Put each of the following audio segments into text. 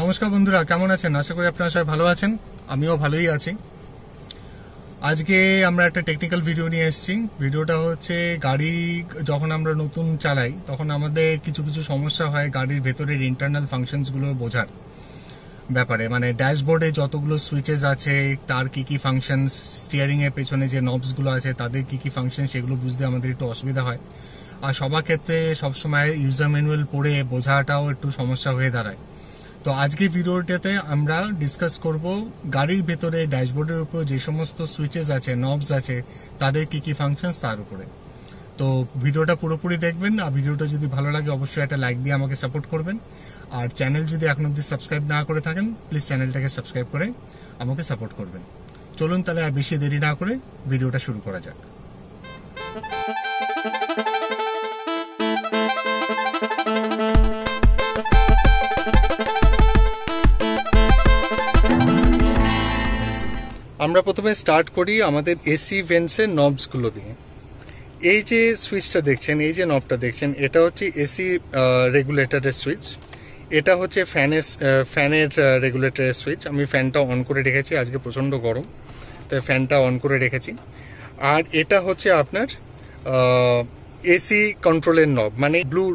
নমস্কার বন্ধুরা, কেমন আছেন? আশা করি আপনারা সবাই ভালো আছেন। আমিও ভালোই আছি। আজকে আমরা একটা টেকনিক্যাল ভিডিও নিয়ে এসেছি। ভিডিওটা হচ্ছে গাড়ি যখন আমরা নতুন চালাই তখন আমাদের কিছু কিছু সমস্যা হয় গাড়ির ভেতরের ইন্টারনাল ফাংশনসগুলো বোঝার ব্যাপারে। মানে ড্যাশবোর্ডে যতগুলো সুইচেস আছে তার কি কি ফাংশনস, স্টিয়ারিং এর পেছনে যে নবসগুলো আছে তাদের কি কি ফাংশন, সেগুলো বুঝতে আমাদের একটু অসুবিধা হয়। আর সবার ক্ষেত্রে সবসময় ইউজার ম্যানুয়াল পড়ে বোঝাটাও একটু সমস্যা হয়ে দাঁড়ায়। তো আজকে ভিডিওটাতে আমরা ডিসকাস করব গাড়ির ভেতরে ড্যাশবোর্ডের উপর যে সমস্ত সুইচেস আছে, নবস আছে, তাদের কি কি ফাংশনস তার উপরে। তো ভিডিওটা পুরোপুরি দেখবেন। আর ভিডিওটা যদি ভালো লাগে অবশ্যই একটা লাইক দিয়ে আমাকে সাপোর্ট করবেন। আর চ্যানেল যদি এখন অবধি সাবস্ক্রাইব না করে থাকেন প্লিজ চ্যানেলটাকে সাবস্ক্রাইব করে আমাকে সাপোর্ট করবেন। চলুন তাহলে আর বেশি দেরি না করে ভিডিওটা শুরু করা যাক। আমরা প্রথমে স্টার্ট করি আমাদের এসি ভেন্টসের নবসগুলো দিয়ে। এই যে সুইচটা দেখছেন, এই যে নবটা দেখছেন, এটা হচ্ছে এসি রেগুলেটরের সুইচ। এটা হচ্ছে ফ্যানের রেগুলেটরের সুইচ। আমি ফ্যানটা অন করে রেখেছি, আজকে প্রচণ্ড গরম তাই ফ্যানটা অন করে রেখেছি। আর এটা হচ্ছে আপনার এসি কন্ট্রোলের নব, মানে ব্লু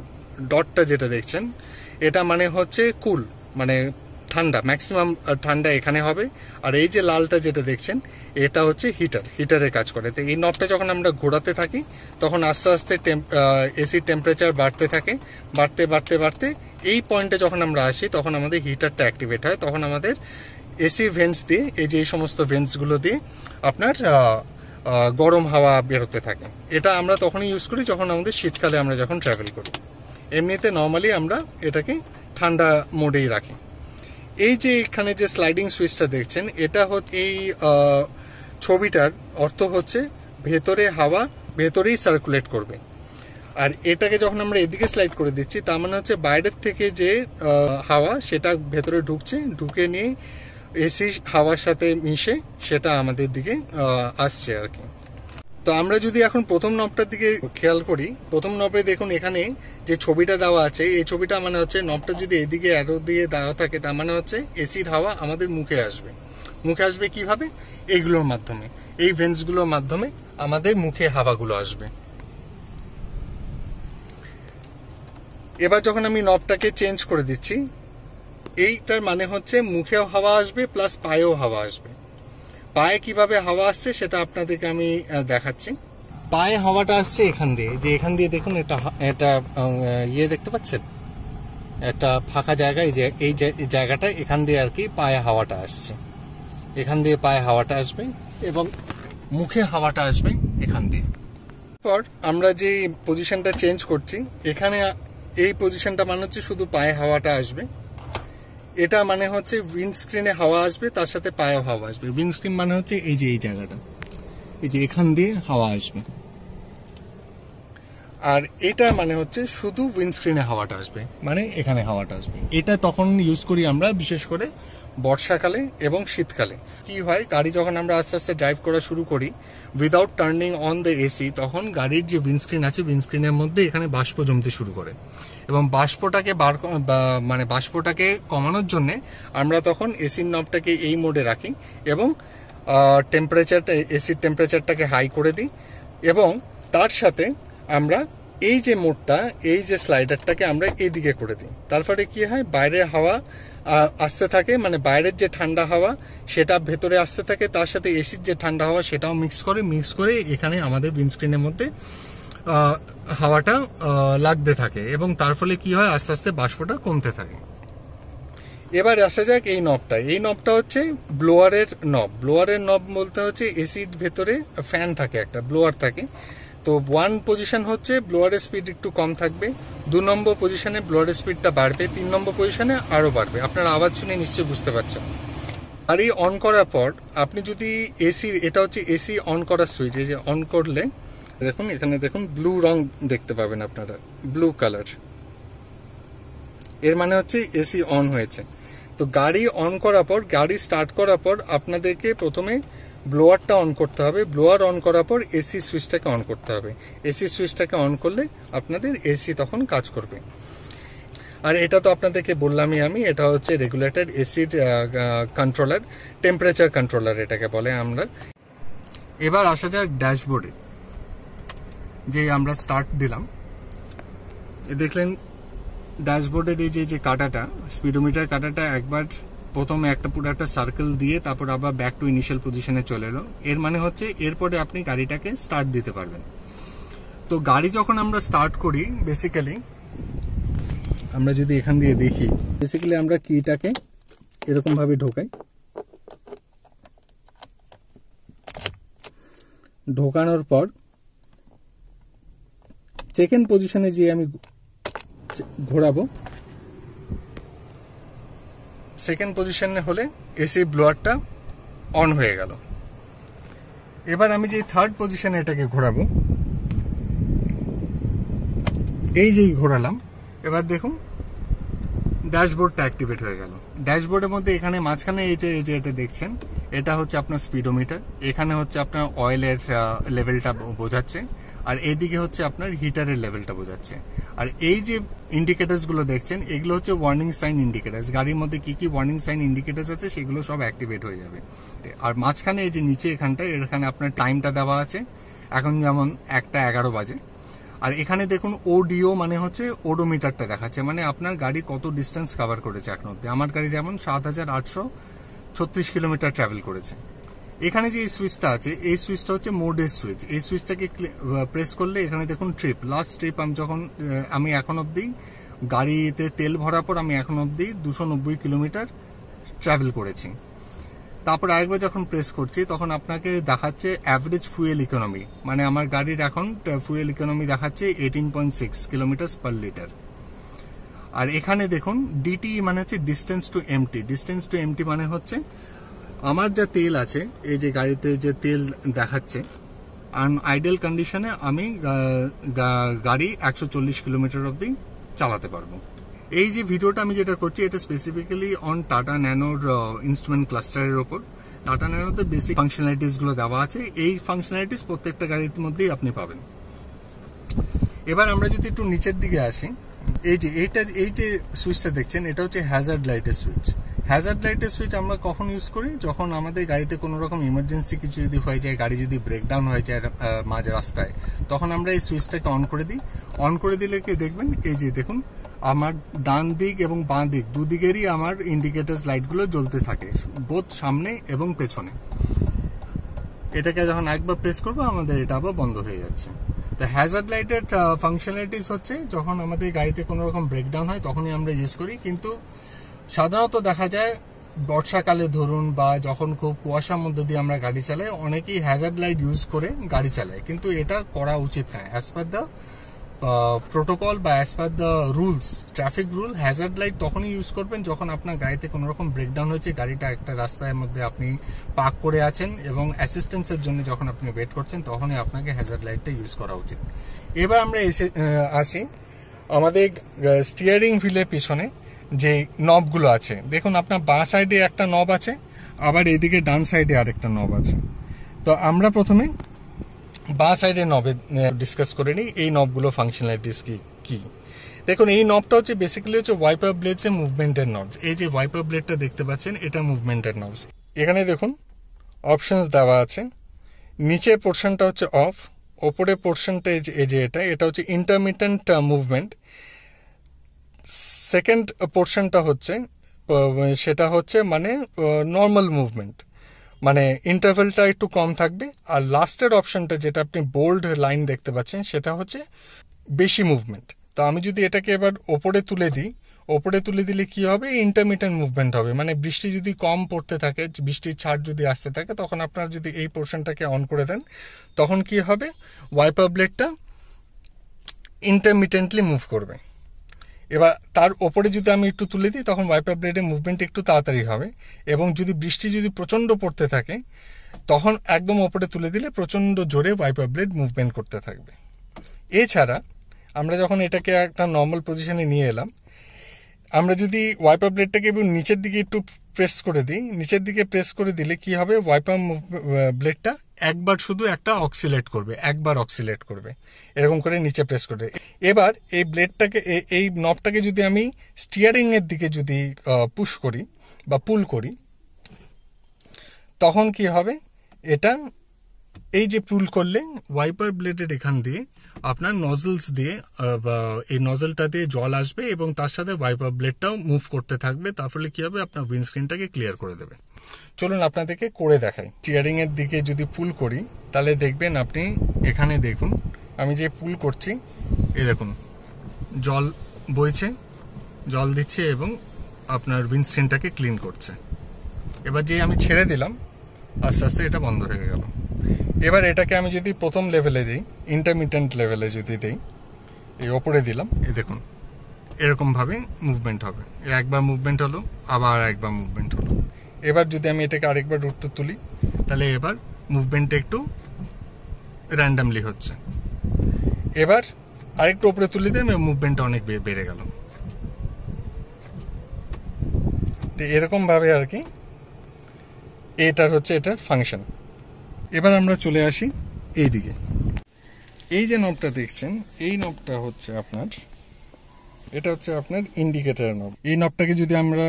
ডটটা যেটা দেখছেন এটা মানে হচ্ছে কুল, মানে ঠান্ডা, ম্যাক্সিমাম ঠান্ডা এখানে হবে। আর এই যে লালটা যেটা দেখছেন এটা হচ্ছে হিটারের কাজ করে। তো এই নবটা যখন আমরা ঘোরাতে থাকি তখন আস্তে আস্তে এসির টেম্পারেচার বাড়তে থাকে, বাড়তে বাড়তে বাড়তে এই পয়েন্টে যখন আমরা আসি তখন আমাদের হিটারটা অ্যাক্টিভেট হয়। তখন আমাদের এসি ভেন্টস দিয়ে, এই যে এই সমস্ত ভেন্টসগুলো দিয়ে আপনার গরম হাওয়া বেরোতে থাকে। এটা আমরা তখনই ইউজ করি যখন আমাদের শীতকালে আমরা যখন ট্রাভেল করি। এমনিতে নর্মালি আমরা এটাকে ঠান্ডা মোডেই রাখি। এই যে এখানে যে স্লাইডিং সুইচটা দেখছেন এটা হচ্ছে, এই ছবিটার অর্থ হচ্ছে ভেতরে হাওয়া ভেতরেই সার্কুলেট করবে। আর এটাকে যখন আমরা এদিকে স্লাইড করে দিচ্ছি তার মানে হচ্ছে বাইরের থেকে যে হাওয়া সেটা ভেতরে ঢুকছে, ঢুকে নিয়ে এসি হাওয়ার সাথে মিশে সেটা আমাদের দিকে আসছে আর কি। তো আমরা যদি এখন প্রথম নবটার দিকে খেয়াল করি, প্রথম নবে দেখুন এখানে যে ছবিটা দেওয়া আছে, এই ছবিটা মানে হচ্ছে নবটা যদি এদিকে অ্যারো দিয়ে দেওয়া থাকে তার মানে হচ্ছে এসির হাওয়া আমাদের মুখে আসবে। মুখে আসবে কিভাবে? এইগুলোর মাধ্যমে, এই ভেন্টসগুলোর মাধ্যমে আমাদের মুখে হাওয়াগুলো আসবে। এবার যখন আমি নবটাকে চেঞ্জ করে দিচ্ছি, এইটার মানে হচ্ছে মুখেও হাওয়া আসবে প্লাস পায়েও হাওয়া আসবে। পায়ে কিভাবে হাওয়া আসছে সেটা আপনাদেরকে আমি দেখাচ্ছি। পায়ে হাওয়াটা আসছে এখান দিয়ে, যে এখান দিয়ে দেখুন এটা ইয়ে দেখতে পাচ্ছেন, একটা ফাঁকা জায়গা, এই জায়গাটা, এখান দিয়ে আর কি পায়ে হাওয়াটা আসছে। এখান দিয়ে পায়ে হাওয়াটা আসবে এবং মুখে হাওয়াটা আসবে এখান দিয়ে। পর আমরা যে পজিশনটা চেঞ্জ করছি, এখানে এই পজিশনটা মানে হচ্ছে শুধু পায়ে হাওয়াটা আসবে। এটা মানে হচ্ছে উইন্ডস্ক্রিনে হাওয়া আসবে, তার সাথে পায়েও হাওয়া আসবে। উইন্ডস্ক্রিন মানে হচ্ছে এই যে এই জায়গাটা, এই যে এখান দিয়ে হাওয়া আসবে। আর এটা মানে হচ্ছে শুধু উইন্ডস্ক্রিনে হাওয়াটা আসবে, মানে এখানে হাওয়াটা আসবে। এটা তখন ইউজ করি আমরা বিশেষ করে বর্ষাকালে এবং শীতকালে। কি হয়, গাড়ি যখন আমরা আস্তে আস্তে ড্রাইভ করা শুরু করি without turning on the AC, তখন গাড়ির যে উইন্ডস্ক্রিন আছে উইন্ডস্ক্রিনের মধ্যে এখানে বাষ্প জমতে শুরু করে। এবং বাষ্পটাকে কমানোর জন্যে আমরা তখন এসির নবটাকে এই মোডে রাখি এবং এসির টেম্পারেচারটাকে হাই করে দিই। এবং তার সাথে আমরা এই যে মোডটা, এই যে স্লাইডারটাকে আমরা এইদিকে করে দিই। তার ফলে কি হয়, বাইরের হাওয়া আসতে থাকে, মানে বাইরের যে ঠান্ডা হাওয়া সেটা ভেতরে আসতে থাকে, তার সাথে এসির যে ঠান্ডা হাওয়া সেটাও মিক্স করে এখানে আমাদের উইন্ডস্ক্রিনের মধ্যে হাওয়াটা লাগতে থাকে। এবং তার ফলে কি হয়, আস্তে আস্তে বাষ্পটা কমতে থাকে। এবার আসা যাক এই নবটা। এই নবটা হচ্ছে ব্লোয়ারের নব। ব্লোয়ারের নব বলতে হচ্ছে এসির ভেতরে ফ্যান থাকে, একটা ব্লোয়ার থাকে। তো 1 পজিশন হচ্ছে ব্লোয়ারের স্পিড একটু কম থাকবে, 2 নম্বর পজিশনে ব্লোয়ারের স্পিডটা বাড়বে, 3 নম্বর পজিশনে আরও বাড়বে। আপনারা আওয়াজ শুনে নিশ্চয়ই বুঝতে পারছেন। আর এই অন করার পর আপনি যদি এটা হচ্ছে এসি অন করার সুইচ, এই যে অন করলে দেখুন এখানে দেখুন ব্লু রং দেখতে পাবেন আপনারা, ব্লু কালার, এর মানে হচ্ছে এসি অন হয়েছে। তো গাড়ি অন করার পর, গাড়ি স্টার্ট করার পর আপনাদেরকে প্রথমে ব্লোয়ারটা অন করতে হবে। ব্লোয়ার অন করার পর এসি সুইচটাকে অন করতে হবে। এসি সুইচটাকে অন করলে আপনাদের এসি তখন কাজ করবে। আর এটা তো আপনাদেরকে বললামই আমি, এটা হচ্ছে রেগুলেটর এসির কন্ট্রোলার, টেম্পারেচার কন্ট্রোলার এটাকে বলে আমরা। এবার আসা যাক ড্যাশবোর্ডে, যে আমরা স্টার্ট দিলাম, দেখলেন ড্যাশবোর্ডের এই যে কাটাটা, স্পিডোমিটার কাটাটা একবার প্রথমে একটা পুরো একটা সার্কেল দিয়ে তারপর আবার ব্যাক টু ইনিশিয়াল পজিশনে চলে এলো। এর মানে হচ্ছে এরপরে আপনি গাড়িটাকে স্টার্ট দিতে পারবেন। তো গাড়ি যখন আমরা স্টার্ট করি, বেসিক্যালি আমরা যদি এখান দিয়ে দেখি, বেসিক্যালি আমরা কিটাকে এরকম ভাবে ঢোকাই, ঢোকানোর পর সেকেন্ড পজিশনে যে আমি ঘোরাবো, সেকেন্ড পজিশনে হলে এসি ব্লোয়ারটা অন হয়ে গেল। এবার আমি যে থার্ড পজিশনে এটাকে ঘোরাবো, এই যেই ঘোরালাম, এবার দেখুন ড্যাশবোর্ডটা অ্যাক্টিভেট হয়ে গেল। ড্যাশবোর্ডের মধ্যে এখানে মাঝখানে এই যে এটা দেখছেন, এটা হচ্ছে আপনার স্পিডোমিটার, এখানে হচ্ছে আপনার অয়েলের লেভেলটা বোঝাচ্ছে, আর এইদিকে হচ্ছে আপনার হিটারের লেভেলটা বোঝাচ্ছে। আর এই যে ইন্ডিকেটার্স গুলো দেখছেন, এগুলো হচ্ছে ওয়ার্নিং সাইন ইন্ডিকেটার্স। গাড়ির মধ্যে কি কি ওয়ার্নিং সাইন ইন্ডিকেটার্স আছে সেগুলো সব অ্যাক্টিভেট হয়ে যাবে। আর মাঝখানে এই যে নিচে এখানটায়, এখানে আপনার টাইমটা দেওয়া আছে, এখন যেমন 1:11 বাজে। আর এখানে দেখুন ওডিও মানে হচ্ছে ওডোমিটারটা দেখাচ্ছে, মানে আপনার গাড়ি কত ডিস্টেন্স কভার করেছে এখন অব্দি। আমার গাড়ি যেমন 7,836 কিলোমিটার ট্রাভেল করেছে। এখানে যে এই সুইচটা আছে, এই সুইচটা হচ্ছে মোডের সুইচ। এই সুইচটাকে প্রেস করলে এখানে দেখুন ট্রিপ, লাস্ট ট্রিপ আমি এখন অব্দি গাড়িতে তেল ভরার পর আমি এখন অব্দি 290 কিলোমিটার ট্রাভেল করেছি। তারপর আরেকবার যখন প্রেস করছি তখন আপনাকে দেখাচ্ছে অ্যাভারেজ ফুয়েল ইকোনমি, মানে আমার গাড়ির এখন ফুয়েল ইকোনমি দেখাচ্ছে 18.6 কিলোমিটার পার লিটার। আর এখানে দেখুন ডিটি মানে হচ্ছে distance to empty. Distance to empty মানে হচ্ছে আমার যা তেল আছে, এই যে গাড়িতে যে তেল দেখাচ্ছে, আইডেল কন্ডিশনে আমি গাড়ি 140 কিলোমিটার অব্দি চালাতে পারবো। এই যে ভিডিওটা আমি যেটা করছি, এটা স্পেসিফিক্যালি অন টাটা ন্যানোর ইনস্ট্রুমেন্ট ক্লাস্টারের ওপর। টাটা ন্যানোতে বেসিক ফাংশনালিটিস গুলো দেওয়া আছে, এই ফাংশনালিটিস প্রত্যেকটা গাড়ির মধ্যেই আপনি পাবেন। এবার আমরা যদি একটু নিচের দিকে আসি, এই যে সুইচটা দেখছেন, এটা হচ্ছে হ্যাজার্ড লাইটের সুইচ। হ্যাজার্ড লাইটের সুইচ আমরা কখন ইউজ করি? যখন আমাদের গাড়িতে কোনো রকম ইমার্জেন্সি কিছু যদি হয়ে যায়, গাড়ি যদি ব্রেকডাউন হয়ে যায় মাঝ রাস্তায়, তখন আমরা এই সুইচটাকে অন করে দিই। অন করে দিলে কি দেখবেন, এই যে দেখুন আমার ডান দিক এবং বাঁ দিক দুদিকেরই আমার ইন্ডিকেটার্স লাইটগুলো জ্বলতে থাকে, বোথ সামনে এবং পেছনে। এটাকে যখন একবার প্রেস করবো আমাদের এটা আবার বন্ধ হয়ে যাচ্ছে। তো হ্যাজার্ড লাইটের ফাংশনালিটিস হচ্ছে যখন আমাদের গাড়িতে কোনো রকম ব্রেকডাউন হয় তখনই আমরা ইউজ করি। কিন্তু সাধারণত দেখা যায় বর্ষাকালে ধরুন, বা যখন খুব কুয়াশার মধ্যে দিয়ে আমরা গাড়ি চালাই, অনেকেই হ্যাজার্ড লাইট ইউজ করে গাড়ি চালায়, কিন্তু এটা করা উচিত নয়। অ্যাজ পার দ্য প্রোটোকল বা as per the rules, traffic rule, Hazard light তখনই ইউজ করবেন যখন আপনার গাড়িতে কোনো রকম ব্রেকডাউন হয়েছে, গাড়িটা একটা রাস্তার মধ্যে আপনি পার্ক করে আছেন এবং অ্যাসিস্ট্যান্সের জন্য যখন আপনি ওয়েট করছেন, তখনই আপনাকে হ্যাজার্ড লাইটটা ইউজ করা উচিত। এবার আমরা আসি আমাদের স্টিয়ারিং হুইলের পিছনে যে নবগুলো আছে। দেখুন আপনার বাঁ সাইডে একটা নব আছে, আবার এইদিকে ডান সাইডে আরেকটা নব আছে। তো আমরা প্রথমে বাঁ সাইডের নবে ডিসকাস করে নিই এই নবগুলো ফাংশনালিটিস কি। দেখুন এই নবটা হচ্ছে বেসিক্যালি হচ্ছে ওয়াইপার ব্লেডস এর মুভমেন্টের নবস। এই যে ওয়াইপার ব্লেডটা দেখতে পাচ্ছেন, এটা মুভমেন্টের নবস। এখানে দেখুন অপশনস দেওয়া আছে। নিচের পোর্শনটা হচ্ছে অফ, ওপরের পোর্শনটা এই যে এটা হচ্ছে ইন্টারমিটেন্ট মুভমেন্ট। সেকেন্ড পোর্শনটা হচ্ছে সেটা হচ্ছে মানে নর্মাল মুভমেন্ট, মানে ইন্টারভেলটা একটু কম থাকবে। আর লাস্টের অপশনটা যেটা আপনি বোল্ড লাইন দেখতে পাচ্ছেন, সেটা হচ্ছে বেশি মুভমেন্ট। তো আমি যদি এটাকে এবার ওপরে তুলে দিই, ওপরে তুলে দিলে কি হবে, ইন্টারমিটেন্ট মুভমেন্ট হবে। মানে বৃষ্টি যদি কম পড়তে থাকে, বৃষ্টির ছাড় যদি আসতে থাকে, তখন আপনারা যদি এই পোর্শনটাকে অন করে দেন, তখন কি হবে, ওয়াইপার ব্লেডটা ইন্টারমিটেন্টলি মুভ করবে। এবার তার ওপরে যদি আমি একটু তুলে দিই, তখন ওয়াইপার ব্লেডের মুভমেন্ট একটু তাড়াতাড়ি হবে। এবং যদি বৃষ্টি যদি প্রচণ্ড পড়তে থাকে, তখন একদম ওপরে তুলে দিলে প্রচণ্ড জোরে ওয়াইপার ব্লেড মুভমেন্ট করতে থাকবে। এছাড়া আমরা যখন এটাকে একটা নর্মাল পজিশনে নিয়ে এলাম, আমরা যদি ওয়াইপার ব্লেডটাকে নিচের দিকে একটু প্রেস করে দিই, নিচের দিকে প্রেস করে দিলে কি হবে, ওয়াইপার ব্লেডটা একবার শুধু একটা অক্সিলেট করবে, একবার অক্সিলেট করবে, এরকম করে নিচে প্রেস করবে। এবার এই ব্লেডটাকে, এই নবটাকে যদি আমি স্টিয়ারিং এর দিকে যদি পুশ করি বা পুল করি, তখন কি হবে, এটা এই যে পুল করলে ওয়াইপার ব্লেডের এখান দিয়ে আপনার নজলস দিয়ে এই নজলটা দিয়ে জল আসবে এবং তার সাথে ওয়াইপার ব্লেডটাও মুভ করতে থাকবে। তার ফলে কি হবে, আপনার উইন্ডস্ক্রিনটাকে ক্লিয়ার করে দেবে। চলুন আপনাদেরকে করে দেখাই। স্টিয়ারিং এর দিকে যদি পুল করি তাহলে দেখবেন, আপনি এখানে দেখুন আমি যে পুল করছি, এই দেখুন জল বইছে, জল দিচ্ছে এবং আপনার উইন্ডস্ক্রিনটাকে ক্লিন করছে। এবার যে আমি ছেড়ে দিলাম, আস্তে আস্তে এটা বন্ধ হয়ে গেল। এবার এটাকে আমি যদি প্রথম লেভেলে দিই, ইন্টারমিডিয়েন্ট লেভেলে যদি দিই, এই ওপরে দিলাম, এই দেখুন এরকমভাবে মুভমেন্ট হবে। একবার মুভমেন্ট হলো, আবার একবার মুভমেন্ট হলো। এবার যদি আমি এটাকে আরেকবার রুটটা তুলি, তাহলে এবার মুভমেন্টটা একটু র্যান্ডামলি হচ্ছে। এবার আরেকটু উপরে তুলে দিলাম, মুভমেন্টটা অনেক বেড়ে গেল। তো এরকমভাবে আর কি এটার হচ্ছে এটার ফাংশন। এবার আমরা চলে আসি এই দিকে। এই যে নবটা দেখছেন, এই নবটা হচ্ছে আপনার, এটা হচ্ছে আপনার ইন্ডিকেটর নব। এই নবটাকে যদি আমরা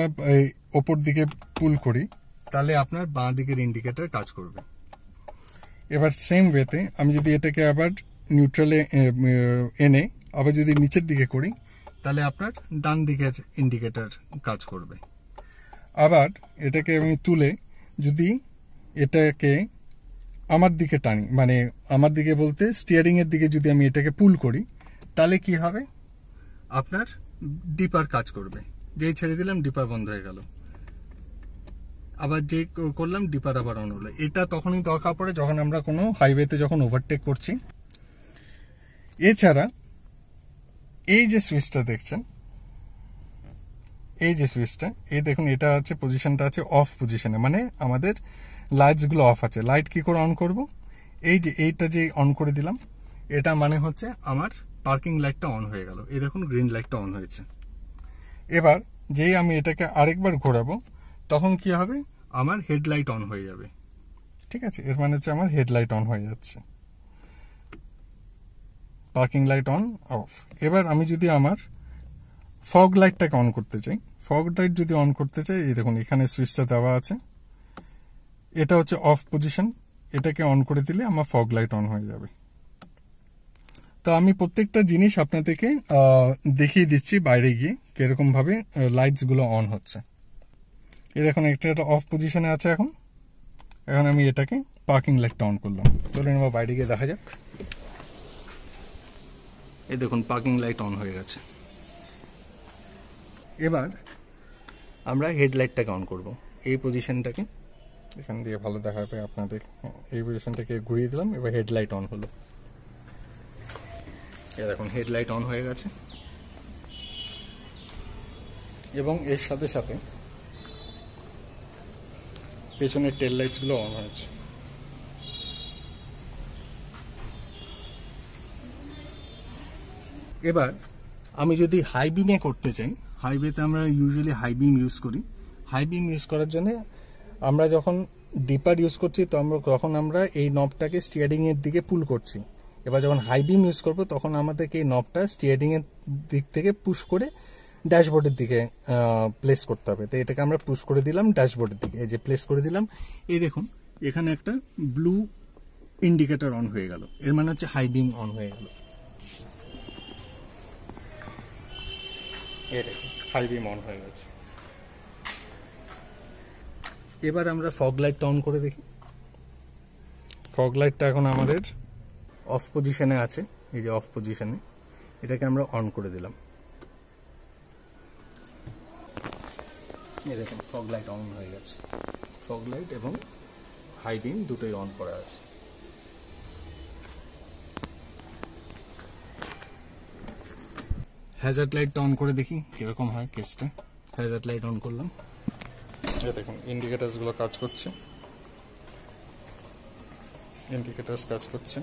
ওপর দিকে পুল করি, তাহলে আপনার বাঁ দিকের ইন্ডিকেটর কাজ করবে। এবার সেম ওয়েতে আমি যদি এটাকে আবার নিউট্রালে এনে আবার যদি নিচের দিকে করি, তাহলে আপনার ডান দিকের ইন্ডিকেটর কাজ করবে। আবার এটাকে আমি তুলে যদি এটাকে আমার দিকে টানি, মানে আমার দিকে বলতে স্টিয়ারিং এর দিকে যদি আমি এটাকে পুল করি, তাহলে কি হবে, আপনার ডিপার কাজ করবে। যেই ছেড়ে দিলাম ডিপার বন্ধ হয়ে গেল, আবার যে করলাম ডিপার আবার অন হলো। এটা তখনই দরকার পড়ে যখন আমরা কোনো হাইওয়েতে যখন ওভারটেক করছি। এছাড়া এই যে সুইচটা দেখছেন, এই যে সুইচটা, এই দেখুন এটা আছে পজিশনটা আছে অফ পজিশনে, মানে আমাদের লাইটসগুলো অফ আছে। লাইট কি করে অন করব, এই যে এইটা যে অন করে দিলাম, এটা মানে হচ্ছে আমার পার্কিং লাইটটা অন হয়ে গেল। এই দেখুন গ্রিন লাইটটা অন হয়েছে। এবার যেই আমি এটাকে আরেকবার ঘোরাবো, তখন কি হবে, আমার হেডলাইট অন হয়ে যাবে। ঠিক আছে, এর মানে হচ্ছে আমার হেডলাইট অন হয়ে যাচ্ছে, পার্কিং লাইট অন অফ। এবার আমি যদি আমার ফগ লাইটটাকে অন করতে চাই, ফগ লাইট যদি অন করতে চাই, এই দেখুন এখানে সুইচটা দেওয়া আছে, এটা হচ্ছে অফ পজিশন, এটাকে অন করে দিলে আমার ফগ লাইট অন হয়ে যাবে। তো আমি প্রত্যেকটা জিনিস আপনাদেরকে দেখিয়ে দিচ্ছি বাইরে গিয়ে কিরকম ভাবে লাইটস গুলো অন হচ্ছে। এই দেখুন এটা অফ পজিশনে আছে। এখন আমি এটাকে পার্কিং লাইটটা অন করলাম। চলুন এবার বাইরে গিয়ে দেখা যাক। এই দেখুন পার্কিং লাইট অন হয়ে গেছে। এবার আমরা হেডলাইটটাকে অন করব। এই পজিশনটাকে এখান দিয়ে ভালো দেখাবে আপনাদের। এই পজিশনটাকে ঘুরিয়ে দিলাম, এবার হেডলাইট অন হলো। এই দেখুন হেডলাইট অন হয়ে গেছে এবং এর সাথে সাথে পেছনের টেল লাইটসগুলো অন হয়েছে। এবার আমি যদি হাই বিমে করতে চাই, হাইওয়েতে আমরা ইউজুয়ালি হাই বিম ইউজ করি। হাই বিম ইউজ করার জন্য আমরা যখন ডিপার ইউজ করছি তখন আমরা এই নবটাকে স্টিয়ারিং এর দিকে পুল করছি। এবার যখন হাই বিম ইউজ করবো তখন আমাদেরকে এই নবটা স্টিয়ারিং এর দিক থেকে পুশ করে ড্যাশবোর্ডের দিকে প্লেস করতে হবে। তো এটাকে আমরা পুশ করে দিলাম ড্যাশবোর্ডের দিকে, এই যে প্লেস করে দিলাম। এই দেখুন এখানে একটা ব্লু ইন্ডিকেটর অন হয়ে গেল, এর মানে হচ্ছে হাই বিম অন হয়ে গেল। এই দেখুন হাই বিম অন হয়ে গেছে। এবার আমরা ফগ লাইটটা অন করে দেখি। ফগ লাইটটা এখন আমাদের অফ পজিশনে আছে, এই যে অফ পজিশনে, এটাকে আমরা অন করে দিলাম। এই দেখুন ফগ লাইট অন হয়ে গেছে। ফগ লাইট এবং হাই বিম দুটোই অন করা আছে। হ্যাজার্ড লাইটটা অন করে দেখি কিরকম হয় কেসটা। হ্যাজার্ড লাইট অন করলাম, এই দেখুন ইন্ডিকেটার্স গুলো কাজ করছে, ইন্ডিকেটার্স কাজ করছে।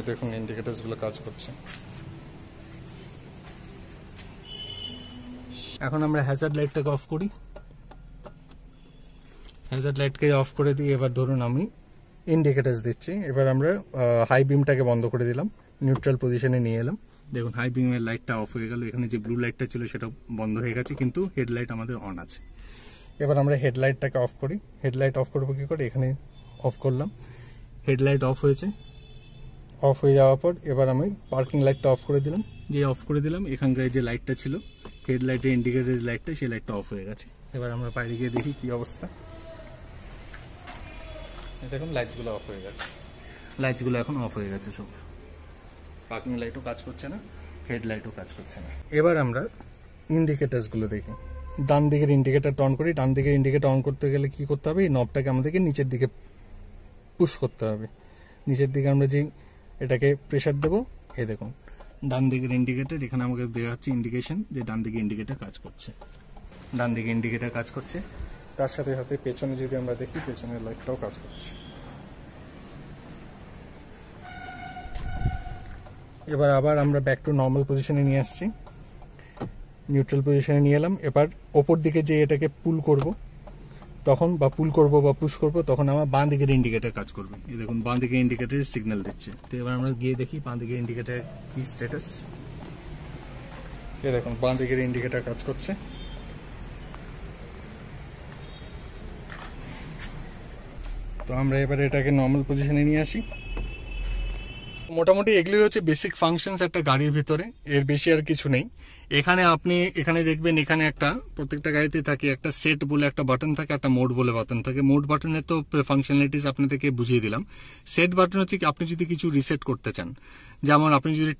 দেখুন ইন্ডিকেটার্স গুলো কাজ করছে। এখন আমরা হ্যাজার্ড লাইটটাকে অফ করি। হ্যাজার্ড লাইটকে অফ করে দিই। এবার ধরুন আমি ইন্ডিকেটার্স দিচ্ছি। এবার আমরা হাই বিমটাকে বন্ধ করে দিলাম, নিউট্রাল পজিশনে নিয়ে এলাম। দেখুন হাই বিমের লাইটটা অফ হয়ে গেল, এখানে যে ব্লু লাইটটা ছিল সেটা বন্ধ হয়ে গেছে, কিন্তু হেডলাইট আমাদের অন আছে। এবার আমরা হেডলাইটটাকে অফ করি। হেডলাইট অফ করবো কি করে, এখানে অফ করলাম, হেডলাইট অফ হয়েছে। অফ হয়ে যাওয়ার পর এবার আমি পার্কিং লাইটটা অফ করে দিলাম। যে অফ করে দিলাম, এখানকার যে লাইটটা ছিল হেডলাইটের ইন্ডিকেটর লাইটটা, সেই লাইটটা অফ হয়ে গেছে। এবার আমরা বাইরে গিয়ে দেখি কি অবস্থা। দেখুন লাইটসগুলো অফ হয়ে গেছে, লাইটসগুলো এখন অফ হয়ে গেছে সব। পার্কিং লাইটও কাজ করছে না, হেডলাইটও কাজ করছে না। এবার আমরা ইন্ডিকেটার্সগুলো দেখি। ডান দিকের ইন্ডিকেটার অন করি। ডান দিকের ইন্ডিকেটার অন করতে গেলে কি করতে হবে, এই নবটাকে আমাদেরকে নিচের দিকে পুশ করতে হবে। নিচের দিকে আমরা যে এটাকে প্রেসার দেবো, এই দেখুন ডান দিকের ইন্ডিকেটার, এখানে আমাকে দেওয়া হচ্ছে ইন্ডিকেশন যে ডান দিকে ইন্ডিকেটার কাজ করছে। ডান দিকে ইন্ডিকেটার কাজ করছে, তার সাথে সাথে পেছনে যদি আমরা দেখি, পেছনের লাইটটাও কাজ করছে। এবার আবার আমরা ব্যাক টু নর্মাল পজিশনে নিয়ে আসছি, নিউট্রাল পজিশনে নিয়ে এলাম। এবার ওপর দিকে যে এটাকে পুল করব তখন, বা পুল করব বা পুশ করব, তখন আমার বাঁ দিকের ইন্ডিকেটার কাজ করবে। এই দেখুন বাঁ দিকের ইন্ডিকেটারের সিগন্যাল দিচ্ছে। তো এবার আমরা গিয়ে দেখি বাঁ দিকের ইন্ডিকেটার কি স্ট্যাটাস। এই দেখুন বাঁ দিকের ইন্ডিকেটার কাজ করছে। তো আমরা এবার এটাকে নর্মাল পজিশনে নিয়ে আসি। মোটামুটি এগুলি হচ্ছে বেসিক ফাংশনস একটা গাড়ির ভিতরে, এর বেশি আর কিছু নেই। এখানে দেখবেন, এখানে একটা প্রত্যেকটা গাড়িতে থাকে একটা সেট বলে একটা বাটন থাকে, একটা মোড বলে বাটন থাকে। মোড বাটনের তো ফাংশনালিটিস আপনাদেরকে বুঝিয়ে দিলাম। সেট বাটন হচ্ছে কি, আপনি যদি কিছু রিসেট করতে চান, যেমন আপনি যদি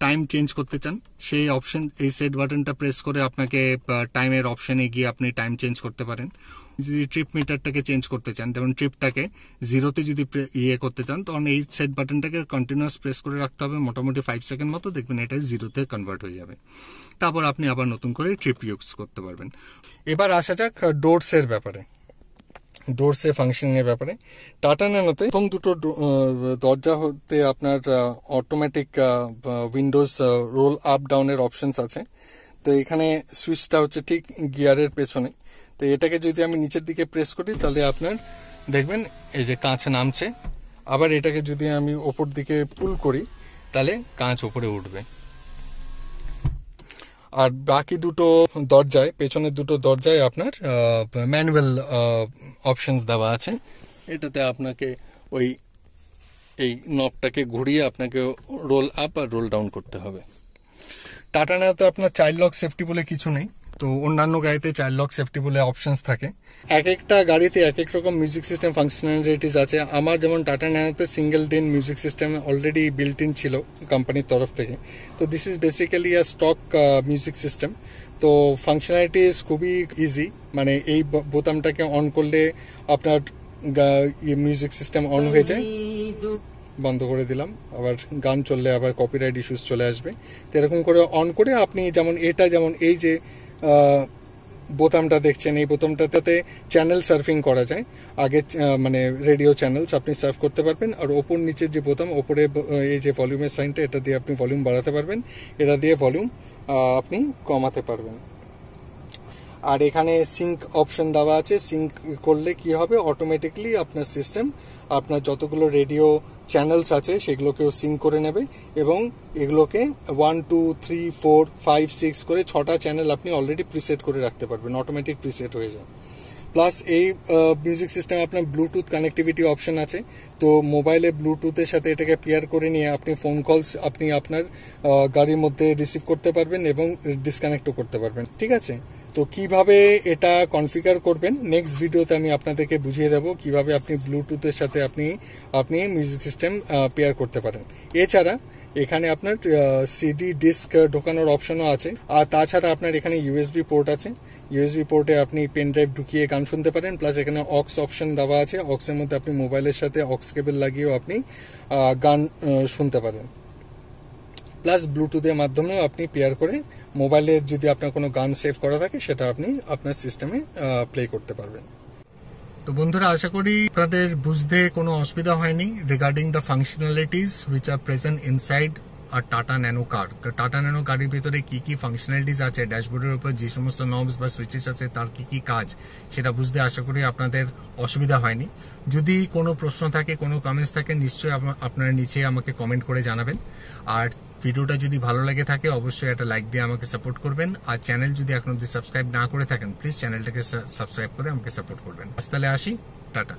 টাইম চেঞ্জ করতে চান, সেই অপশন, এই সেট বাটনটা প্রেস করে আপনাকে টাইমের অপশনে গিয়ে আপনি টাইম চেঞ্জ করতে পারেন। যদি ট্রিপ মিটারটাকে চেঞ্জ করতে চান, যেমন ট্রিপটাকে জিরোতে যদি করতে চান, তখন এই সেট বাটনটাকে কন্টিনিউয়াস প্রেস করে রাখতে হবে মোটামুটি 5 সেকেন্ড মতো, দেখবেন এটা জিরোতে কনভার্ট হয়ে যাবে। তারপর আপনি আবার নতুন করে ট্রিপ ইউজ করতে পারবেন। এবার আসা যাক ডোরসের ব্যাপারে, ডোরসের ফাংশনের ব্যাপারে। টাটা ন্যানোতে প্রথম দুটো দরজা হতে আপনার অটোমেটিক উইন্ডোজ রোল আপ ডাউনের অপশনস আছে। তো এখানে সুইচটা হচ্ছে ঠিক গিয়ারের পেছনে। তো এটাকে যদি আমি নিচের দিকে প্রেস করি, তাহলে আপনার দেখবেন এই যে কাঁচ নামছে। আবার এটাকে যদি আমি ওপর দিকে পুল করি, তাহলে কাঁচ ওপরে উঠবে। আর বাকি দুটো দরজায়, পেছনের দুটো দরজায় আপনার ম্যানুয়াল অপশনস দেওয়া আছে। এটাতে আপনাকে এই নবটাকে ঘুরিয়ে আপনাকে রোল আপ আর রোল ডাউন করতে হবে। টাটা ন্যানোতে আপনার চাইল্ড লক সেফটি বলে কিছু নেই, তো অন্যান্য গাড়িতে চাইল্ড লক সেফটি বলে অপশনস থাকে। এক একটা গাড়িতে এক এক রকম মিউজিক সিস্টেম ফাংশনালিটিস আছে। আমার যেমন টাটা ন্যানোতে single DIN music system already built in ছিল কোম্পানির তরফ থেকে। তো this is basically a stock music system. তো ফাংশনালিটিস খুবই ইজি, মানে এই বোতামটাকে অন করলে আপনার মিউজিক সিস্টেম অন হয়ে যায়। বন্ধ করে দিলাম, আবার গান চললে আবার কপিরাইট ইস্যুস চলে আসবে। তো এরকম করে অন করে আপনি, যেমন এই যে বোতামটা দেখছেন, এই বোতামটাতে চ্যানেল সার্ফিং করা যায়। আগে মানে রেডিও চ্যানেলস আপনি সার্ভ করতে পারবেন। আর ওপর নিচের যে বোতাম, ওপরে এই যে ভলিউমের সাইনটা, এটা দিয়ে আপনি ভলিউম বাড়াতে পারবেন, এটা দিয়ে ভলিউম আপনি কমাতে পারবেন। আর এখানে সিঙ্ক অপশন দেওয়া আছে। সিঙ্ক করলে কি হবে, অটোমেটিকলি আপনার সিস্টেম আপনার যতগুলো রেডিও চ্যানেলস আছে সেগুলোকেও সিঙ্ক করে নেবে, এবং এগুলোকে 1 2 3 4 5 6 করে 6টা চ্যানেল আপনি অলরেডি প্রিসেট করে রাখতে পারবেন, অটোমেটিক প্রিসেট হয়ে যায়। প্লাস এই মিউজিক সিস্টেম আপনার ব্লুটুথ কানেক্টিভিটি অপশন আছে। তো মোবাইলে ব্লুটুথের সাথে এটাকে পেয়ার করে নিয়ে আপনি ফোন কলস আপনি আপনার গাড়ির মধ্যে রিসিভ করতে পারবেন এবং ডিসকানেক্টও করতে পারবেন। ঠিক আছে, তো কিভাবে এটা কনফিগার করবেন নেক্সট ভিডিওতে আমি আপনাদেরকে বুঝিয়ে দেবো, কিভাবে আপনি ব্লুটুথের সাথে আপনি মিউজিক সিস্টেম পেয়ার করতে পারেন। এছাড়া এখানে আপনার সিডি ডিস্ক ঢোকানোর অপশনও আছে। আর তাছাড়া আপনার এখানে ইউএসবি পোর্ট আছে। ইউএসবি পোর্টে আপনি পেন ড্রাইভ ঢুকিয়ে গান শুনতে পারেন। প্লাস এখানে অক্স অপশন দেওয়া আছে। অক্সের মধ্যে আপনি মোবাইলের সাথে অক্স কেবল লাগিয়েও আপনি গান শুনতে পারেন। প্লাস ব্লুটুথের মাধ্যমেও আপনি পেয়ার করে মোবাইলে যদি আপনার কোনো গান সেভ করা থাকে, সেটা আপনি আপনার সিস্টেমে প্লে করতে পারবেন। তো বন্ধুরা, আশা করি আপনাদের বুঝতে কোনো অসুবিধা হয়নি regarding the functionalities which are present inside our Tata Nano car. Tata Nano কারের ভিতরে কি কি ফাংশনালিটিস আছে, ড্যাশবোর্ডের উপর যে সমস্ত নবস বা সুইচেস আছে তার কি কি কাজ, সেটা বুঝতে আশা করি আপনাদের অসুবিধা হয়নি। যদি কোনো প্রশ্ন থাকে, কোনো কমেন্টস থাকে, নিশ্চয়ই আপনারা নিচে আমাকে কমেন্ট করে জানাবেন। আর ভিডিওটা যদি ভালো লাগে থাকে অবশ্যই একটা লাইক দিয়ে আমাকে সাপোর্ট করবেন। আর চ্যানেল যদি এখন অব্দি সাবস্ক্রাইব না করে থাকেন প্লিজ চ্যানেলটাকে সাবস্ক্রাইব করে আমাকে সাপোর্ট করবেন। আজ তাহলে আসি, টাটা।